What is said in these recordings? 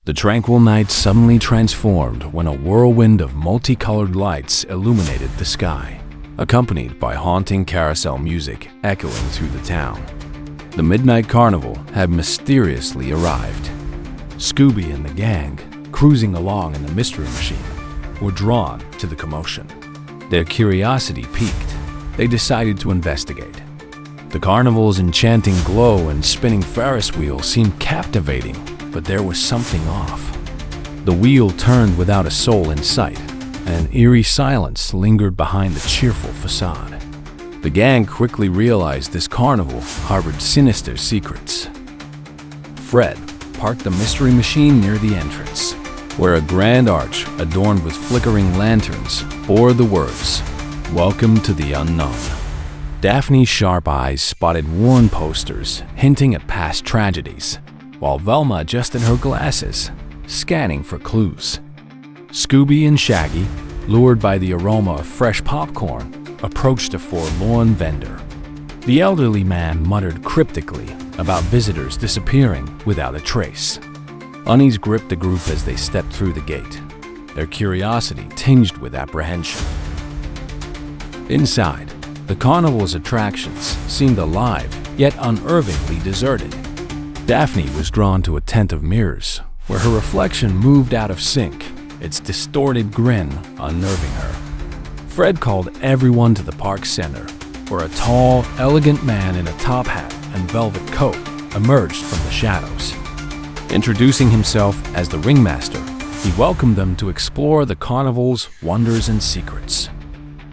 The tranquil night suddenly transformed when a whirlwind of multicolored lights illuminated the sky, accompanied by haunting carousel music echoing through the town. The midnight carnival had mysteriously arrived. Scooby and the gang, cruising along in the mystery machine, were drawn to the commotion. Their curiosity piqued. They decided to investigate. The carnival's enchanting glow and spinning Ferris wheel seemed captivating, but there was something off. The wheel turned without a soul in sight, and an eerie silence lingered behind the cheerful facade. The gang quickly realized this carnival harbored sinister secrets. Fred parked the mystery machine near the entrance, where a grand arch adorned with flickering lanterns bore the words, "Welcome to the Unknown." Daphne's sharp eyes spotted worn posters hinting at past tragedies, while Velma adjusted her glasses, scanning for clues. Scooby and Shaggy, lured by the aroma of fresh popcorn, approached a forlorn vendor. The elderly man muttered cryptically about visitors disappearing without a trace. Unease gripped the group as they stepped through the gate, their curiosity tinged with apprehension. Inside, the carnival's attractions seemed alive, yet unnervingly deserted. Daphne was drawn to a tent of mirrors, where her reflection moved out of sync, its distorted grin unnerving her. Fred called everyone to the park center, where a tall, elegant man in a top hat and velvet coat emerged from the shadows. Introducing himself as the ringmaster, he welcomed them to explore the carnival's wonders and secrets.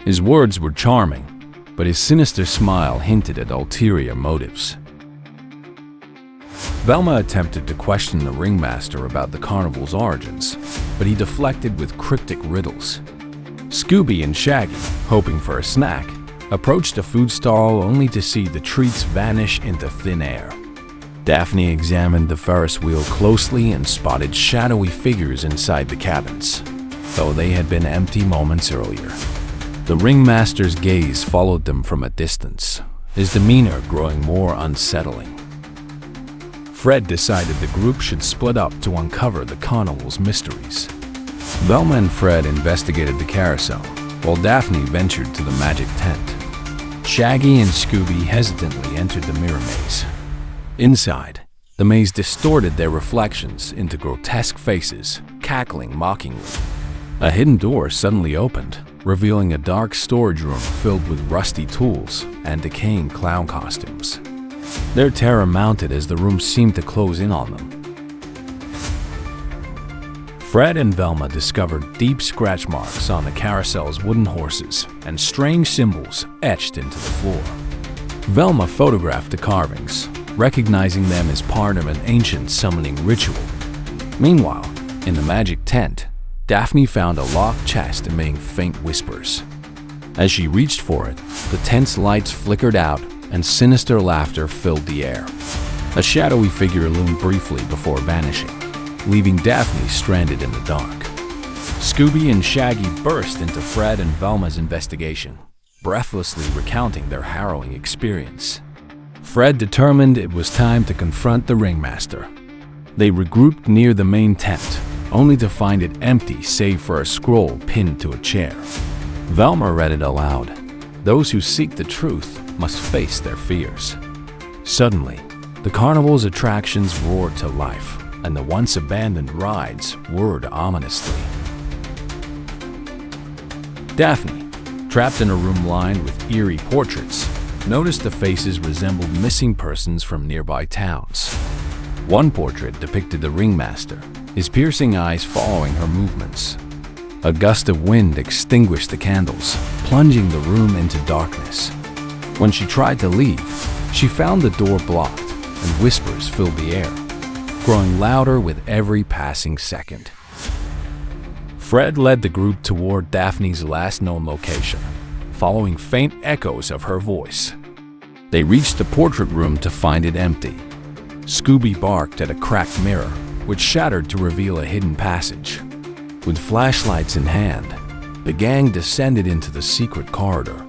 His words were charming, but his sinister smile hinted at ulterior motives. Velma attempted to question the ringmaster about the carnival's origins, but he deflected with cryptic riddles. Scooby and Shaggy, hoping for a snack, approached a food stall only to see the treats vanish into thin air. Daphne examined the Ferris wheel closely and spotted shadowy figures inside the cabins, though they had been empty moments earlier. The ringmaster's gaze followed them from a distance, his demeanor growing more unsettling. Fred decided the group should split up to uncover the carnival's mysteries. Velma and Fred investigated the carousel, while Daphne ventured to the magic tent. Shaggy and Scooby hesitantly entered the mirror maze. Inside, the maze distorted their reflections into grotesque faces, cackling mockingly. A hidden door suddenly opened, revealing a dark storage room filled with rusty tools and decaying clown costumes. Their terror mounted as the room seemed to close in on them. Fred and Velma discovered deep scratch marks on the carousel's wooden horses and strange symbols etched into the floor. Velma photographed the carvings, recognizing them as part of an ancient summoning ritual. Meanwhile, in the magic tent, Daphne found a locked chest emitting faint whispers. As she reached for it, the tent's lights flickered out and sinister laughter filled the air. A shadowy figure loomed briefly before vanishing, leaving Daphne stranded in the dark. Scooby and Shaggy burst into Fred and Velma's investigation, breathlessly recounting their harrowing experience. Fred determined it was time to confront the ringmaster. They regrouped near the main tent, only to find it empty save for a scroll pinned to a chair. Velma read it aloud. Those who seek the truth must face their fears. Suddenly, the carnival's attractions roared to life, and the once abandoned rides whirred ominously. Daphne, trapped in a room lined with eerie portraits, noticed the faces resembled missing persons from nearby towns. One portrait depicted the ringmaster, his piercing eyes following her movements. A gust of wind extinguished the candles, plunging the room into darkness. When she tried to leave, she found the door blocked, and whispers filled the air, growing louder with every passing second. Fred led the group toward Daphne's last known location, following faint echoes of her voice. They reached the portrait room to find it empty. Scooby barked at a cracked mirror, which shattered to reveal a hidden passage. With flashlights in hand, the gang descended into the secret corridor,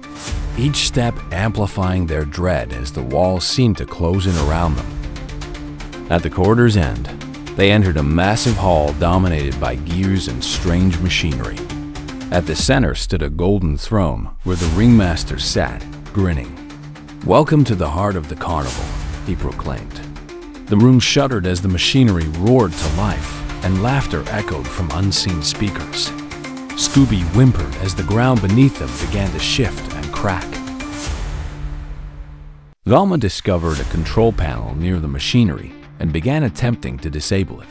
each step amplifying their dread as the walls seemed to close in around them. At the corridor's end, They entered a massive hall dominated by gears and strange machinery. At the center stood a golden throne where the ringmaster sat, grinning. "Welcome to the heart of the carnival," he proclaimed. The room shuddered as the machinery roared to life, and laughter echoed from unseen speakers. Scooby whimpered as the ground beneath them began to shift and crack. Velma discovered a control panel near the machinery and began attempting to disable it.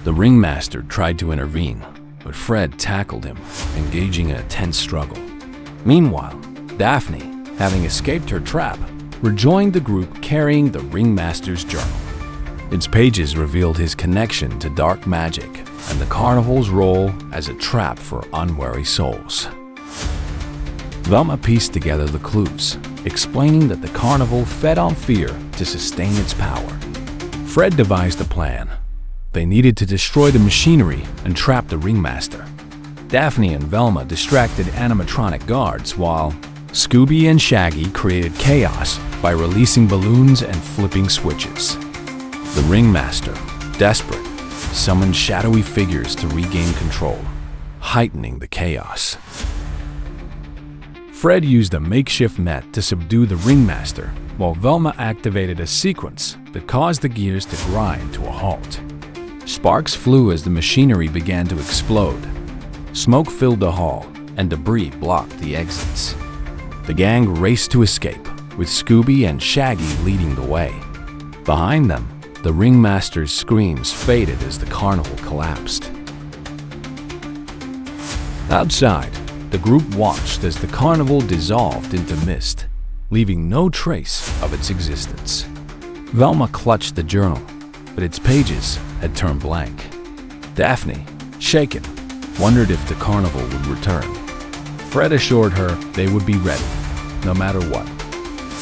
The ringmaster tried to intervene, but Fred tackled him, engaging in a tense struggle. Meanwhile, Daphne, having escaped her trap, rejoined the group carrying the ringmaster's journal. Its pages revealed his connection to dark magic and the carnival's role as a trap for unwary souls. Velma pieced together the clues, explaining that the carnival fed on fear to sustain its power. Fred devised a plan. They needed to destroy the machinery and trap the ringmaster. Daphne and Velma distracted animatronic guards, while Scooby and Shaggy created chaos by releasing balloons and flipping switches. The ringmaster, desperate, summoned shadowy figures to regain control, heightening the chaos. Fred used a makeshift net to subdue the ringmaster, while Velma activated a sequence that caused the gears to grind to a halt. Sparks flew as the machinery began to explode. Smoke filled the hall, and debris blocked the exits. The gang raced to escape, with Scooby and Shaggy leading the way. Behind them, the ringmaster's screams faded as the carnival collapsed. Outside, the group watched as the carnival dissolved into mist, leaving no trace of its existence. Velma clutched the journal, but its pages had turned blank. Daphne, shaken, wondered if the carnival would return. Fred assured her they would be ready, no matter what.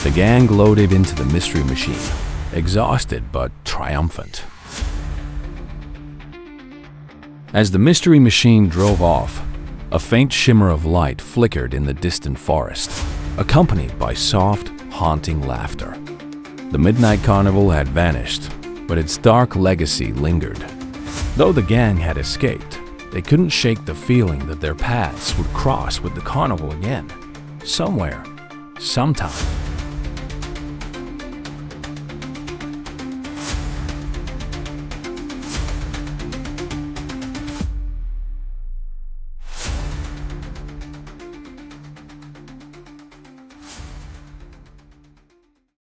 The gang loaded into the mystery machine, exhausted but triumphant. As the mystery machine drove off, a faint shimmer of light flickered in the distant forest, accompanied by soft, haunting laughter. The midnight carnival had vanished, but its dark legacy lingered. Though the gang had escaped, they couldn't shake the feeling that their paths would cross with the carnival again, somewhere, sometime.